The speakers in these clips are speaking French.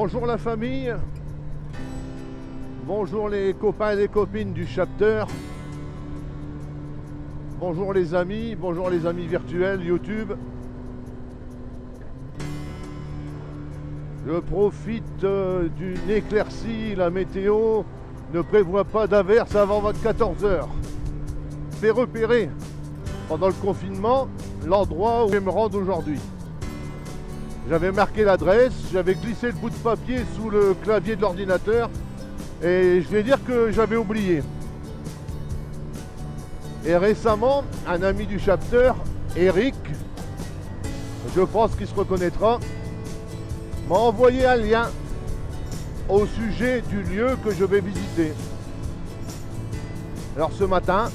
Bonjour la famille, bonjour les copains et les copines du chapter, bonjour les amis virtuels YouTube. Je profite d'une éclaircie, la météo ne prévoit pas d'averse avant 14 h. Fait repérer pendant le confinement l'endroit où je vais me rendre aujourd'hui. J'avais marqué l'adresse, j'avais glissé le bout de papier sous le clavier de l'ordinateur et je vais dire que j'avais oublié. Et récemment, un ami du chapter, Eric, je pense qu'il se reconnaîtra, m'a envoyé un lien au sujet du lieu que je vais visiter. Alors ce matin,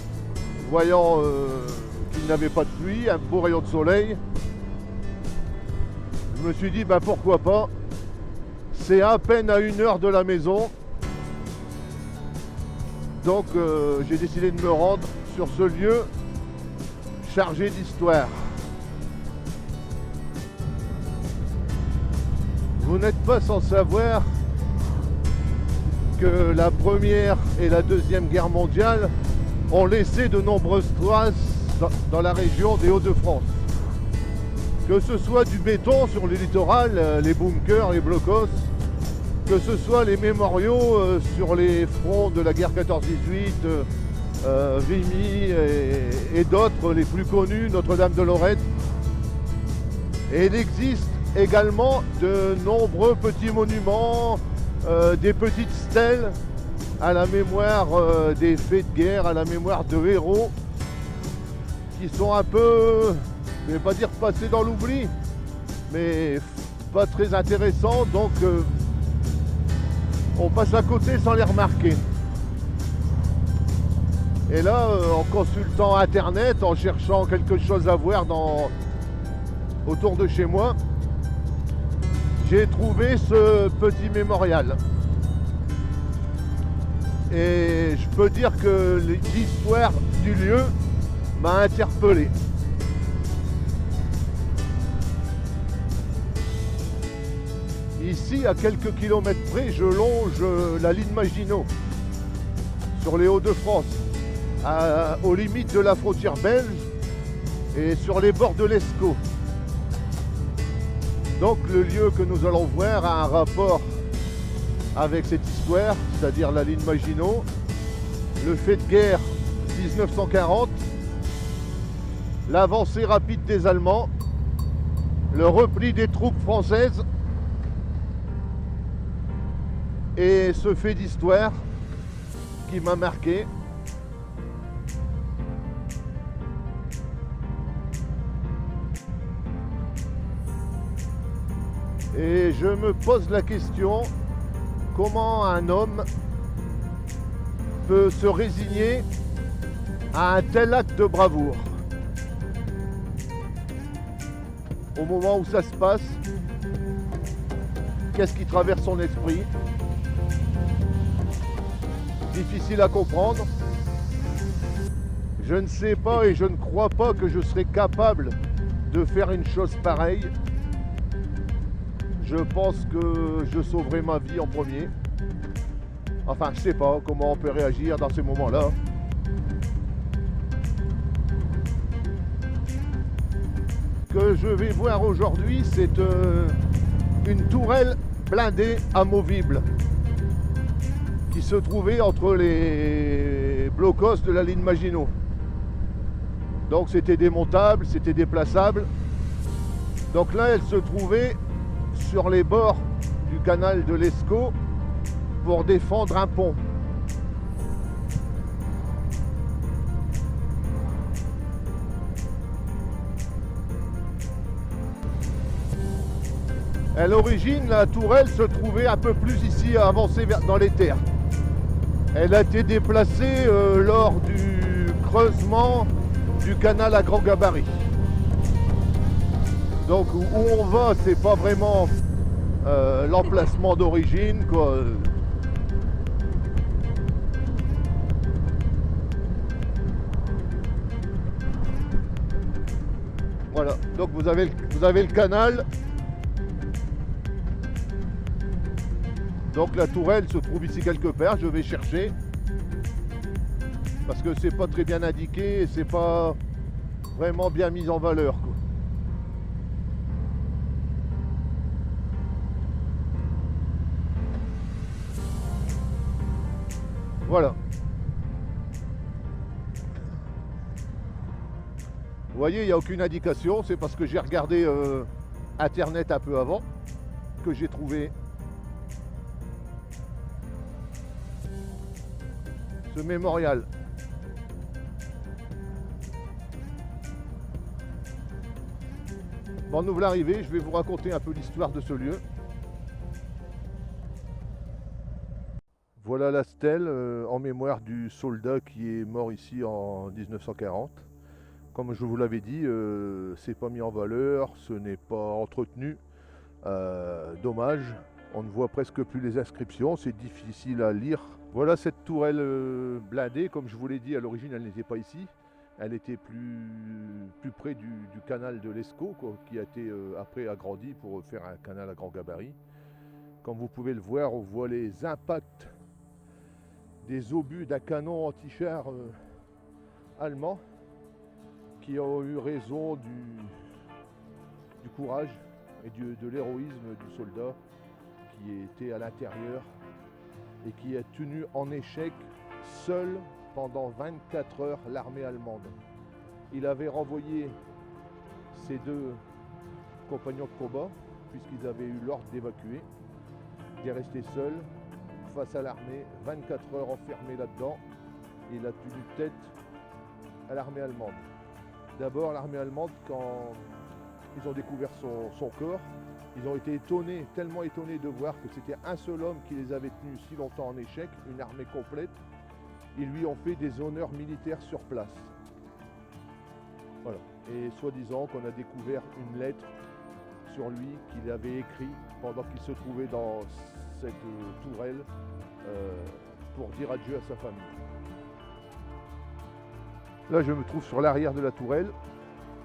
voyant qu'il n'avait pas de pluie, un beau rayon de soleil, je me suis dit pourquoi pas. C'est à peine à 1 heure de la maison. Donc j'ai décidé de me rendre sur ce lieu chargé d'histoire. Vous n'êtes pas sans savoir que la Première et la Deuxième Guerre mondiale ont laissé de nombreuses traces dans la région des Hauts-de-France. Que ce soit du béton sur le littoral, les bunkers, les blocos, que ce soit les mémoriaux sur les fronts de la guerre 14-18, Vimy et d'autres, les plus connus, Notre-Dame de Lorette. Et il existe également de nombreux petits monuments, des petites stèles à la mémoire des faits de guerre, à la mémoire de héros qui sont un peu, je ne vais pas dire passés dans l'oubli, mais pas très intéressants, donc on passe à côté sans les remarquer. Et là, en consultant internet, en cherchant quelque chose à voir autour de chez moi, j'ai trouvé ce petit mémorial. Et je peux dire que l'histoire du lieu m'a interpellé. Ici, à quelques kilomètres près, je longe la ligne Maginot sur les Hauts-de-France, aux limites de la frontière belge et sur les bords de l'Escaut. Donc le lieu que nous allons voir a un rapport avec cette histoire, c'est-à-dire la ligne Maginot, le fait de guerre 1940, l'avancée rapide des Allemands, le repli des troupes françaises et ce fait d'histoire qui m'a marqué. Et je me pose la question, comment un homme peut se résigner à un tel acte de bravoure? Au moment où ça se passe, qu'est-ce qui traverse son esprit? Difficile à comprendre. Je ne sais pas et je ne crois pas que je serais capable de faire une chose pareille. Je pense que je sauverai ma vie en premier. Enfin, je ne sais pas comment on peut réagir dans ces moments-là. Ce que je vais voir aujourd'hui, c'est une tourelle blindée amovible qui se trouvait entre les blocos de la ligne Maginot. Donc c'était démontable, c'était déplaçable. Donc là, elle se trouvait sur les bords du canal de l'Escaut pour défendre un pont. À l'origine, la tourelle se trouvait un peu plus ici, avancée dans les terres. Elle a été déplacée lors du creusement du canal à grand gabarit. Donc où on va, c'est pas vraiment l'emplacement d'origine, quoi. Voilà, donc vous avez le canal. Donc la tourelle se trouve ici quelque part, je vais chercher. Parce que c'est pas très bien indiqué et c'est pas vraiment bien mis en valeur, quoi. Voilà. Vous voyez, il n'y a aucune indication, c'est parce que j'ai regardé internet un peu avant que j'ai trouvé ce mémorial. Bon, nous voilà arrivés, je vais vous raconter un peu l'histoire de ce lieu. Voilà la stèle en mémoire du soldat qui est mort ici en 1940. Comme je vous l'avais dit, c'est pas mis en valeur, ce n'est pas entretenu. Dommage, on ne voit presque plus les inscriptions, c'est difficile à lire. Voilà cette tourelle blindée, comme je vous l'ai dit, à l'origine elle n'était pas ici. Elle était plus près du canal de l'Escaut, qui a été après agrandi pour faire un canal à grand gabarit. Comme vous pouvez le voir, on voit les impacts des obus d'un canon anti-char allemand qui ont eu raison du courage et de l'héroïsme du soldat qui était à l'intérieur et qui a tenu en échec seul pendant 24 heures l'armée allemande. Il avait renvoyé ses deux compagnons de combat puisqu'ils avaient eu l'ordre d'évacuer. Il est resté seul face à l'armée, 24 heures enfermé là-dedans. Il a tenu tête à l'armée allemande. D'abord l'armée allemande, quand ils ont découvert son corps, ils ont été étonnés, tellement étonnés de voir que c'était un seul homme qui les avait tenus si longtemps en échec, une armée complète. Ils lui ont fait des honneurs militaires sur place. Voilà. Et soi-disant qu'on a découvert une lettre sur lui qu'il avait écrit pendant qu'il se trouvait dans cette tourelle pour dire adieu à sa famille. Là, je me trouve sur l'arrière de la tourelle.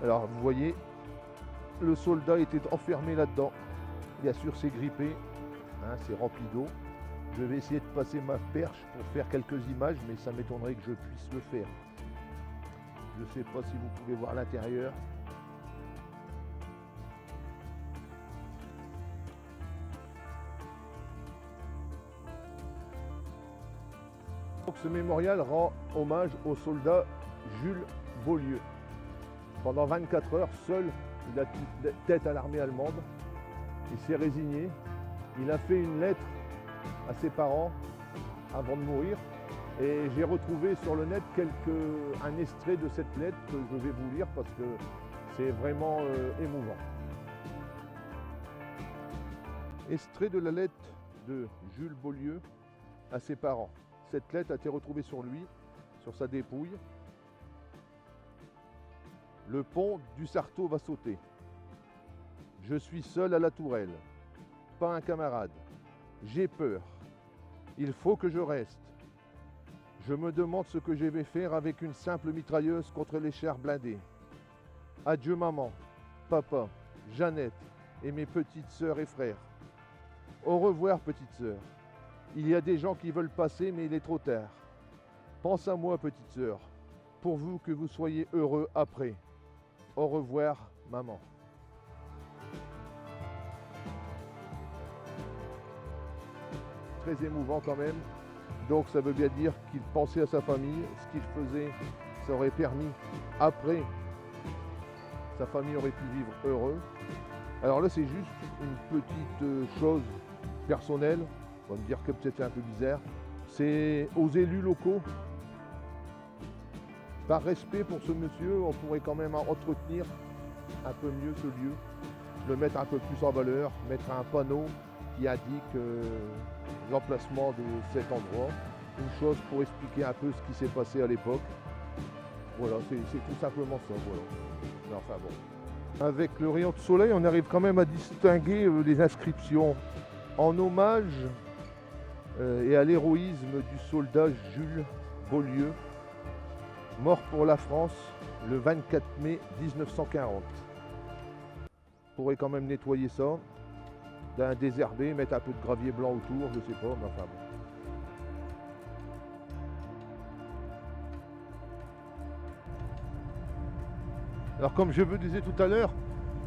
Alors, vous voyez, le soldat était enfermé là-dedans. Bien sûr, c'est grippé, hein, c'est rempli d'eau. Je vais essayer de passer ma perche pour faire quelques images, mais ça m'étonnerait que je puisse le faire. Je ne sais pas si vous pouvez voir l'intérieur. Donc, ce mémorial rend hommage au soldat Jules Beaulieu. Pendant 24 heures, seul, il a tenu tête à l'armée allemande. Il s'est résigné. Il a fait une lettre à ses parents avant de mourir. Et j'ai retrouvé sur le net un extrait de cette lettre que je vais vous lire parce que c'est vraiment émouvant. Extrait de la lettre de Jules Beaulieu à ses parents. Cette lettre a été retrouvée sur lui, sur sa dépouille. Le pont du Sarteau va sauter. Je suis seul à la tourelle, pas un camarade. J'ai peur. Il faut que je reste. Je me demande ce que je vais faire avec une simple mitrailleuse contre les chars blindés. Adieu maman, papa, Jeannette et mes petites sœurs et frères. Au revoir petite sœur. Il y a des gens qui veulent passer mais il est trop tard. Pense à moi petite sœur, pourvu que vous soyez heureux après. Au revoir maman. Très émouvant quand même. Donc ça veut bien dire qu'il pensait à sa famille, ce qu'il faisait, ça aurait permis, après, sa famille aurait pu vivre heureux. Alors là c'est juste une petite chose personnelle, on va me dire que peut-être c'est un peu bizarre, c'est aux élus locaux, par respect pour ce monsieur, on pourrait quand même entretenir un peu mieux ce lieu, le mettre un peu plus en valeur, mettre un panneau qui indique l'emplacement de cet endroit, une chose pour expliquer un peu ce qui s'est passé à l'époque. Voilà, c'est tout simplement ça, voilà. Mais enfin bon. Avec le rayon de soleil, on arrive quand même à distinguer les inscriptions en hommage et à l'héroïsme du soldat Jules Beaulieu, mort pour la France le 24 mai 1940. On pourrait quand même nettoyer ça. d'un désherbé, mettre un peu de gravier blanc autour, je sais pas, mais enfin bon. Alors comme je vous disais tout à l'heure,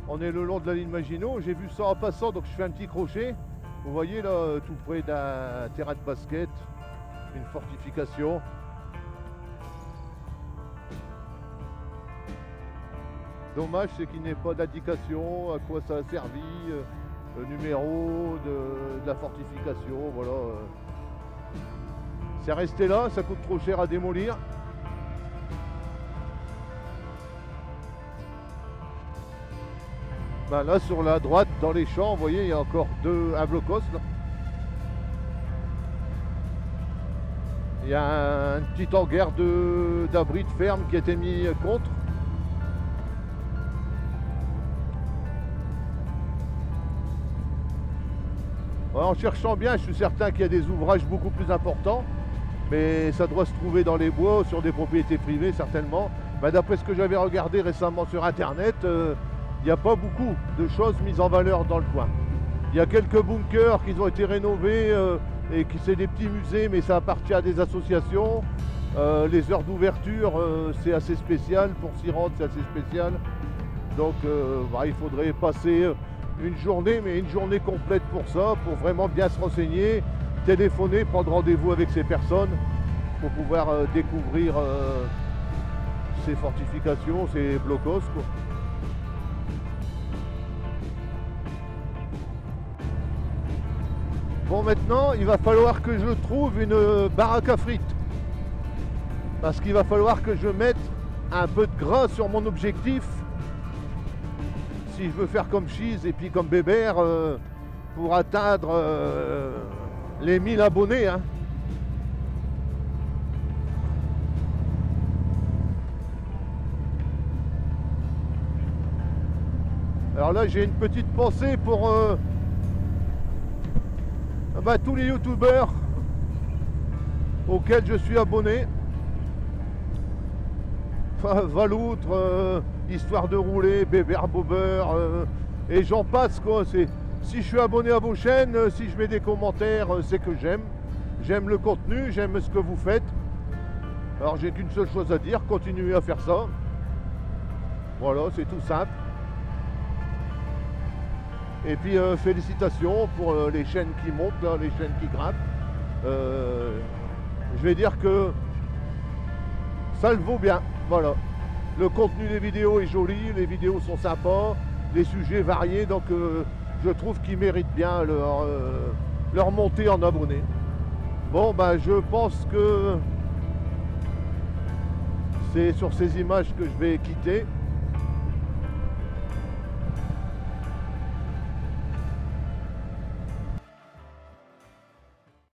on est le long de la ligne Maginot, j'ai vu ça en passant, donc je fais un petit crochet. Vous voyez là, tout près d'un terrain de basket, une fortification. Dommage, c'est qu'il n'y ait pas d'indication à quoi ça a servi, le numéro de la fortification, voilà. C'est resté là, ça coûte trop cher à démolir. Ben là sur la droite dans les champs, vous voyez, il y a encore un blocos là. Il y a un petit hangar d'abri de ferme qui a été mis contre. Ouais, en cherchant bien, je suis certain qu'il y a des ouvrages beaucoup plus importants, mais ça doit se trouver dans les bois, sur des propriétés privées certainement. Ben, d'après ce que j'avais regardé récemment sur internet, il n'y a pas beaucoup de choses mises en valeur dans le coin. Il y a quelques bunkers qui ont été rénovés et qui c'est des petits musées, mais ça appartient à des associations. Les heures d'ouverture, c'est assez spécial. Pour s'y rendre, c'est assez spécial. Donc bah, il faudrait passer une journée, mais une journée complète pour ça, pour vraiment bien se renseigner, téléphoner, prendre rendez-vous avec ces personnes pour pouvoir découvrir ces fortifications, ces blocos, quoi. Bon, maintenant, il va falloir que je trouve une baraque à frites. Parce qu'il va falloir que je mette un peu de gras sur mon objectif. Si je veux faire comme Cheese et puis comme Bébert pour atteindre les 1000 abonnés. Hein. Alors là, j'ai une petite pensée pour... bah, tous les youtubeurs auxquels je suis abonné. Enfin, Valoutre, Histoire de rouler, Bébert Bobber, et j'en passe quoi. Si je suis abonné à vos chaînes, si je mets des commentaires, c'est que j'aime. J'aime le contenu, j'aime ce que vous faites. Alors j'ai qu'une seule chose à dire, continuez à faire ça. Voilà, c'est tout simple. Et puis félicitations pour les chaînes qui montent, là, les chaînes qui grimpent. Je vais dire que ça le vaut bien. Voilà. Le contenu des vidéos est joli, les vidéos sont sympas, les sujets variés, donc je trouve qu'ils méritent bien leur montée en abonnés. Bon, ben je pense que c'est sur ces images que je vais quitter.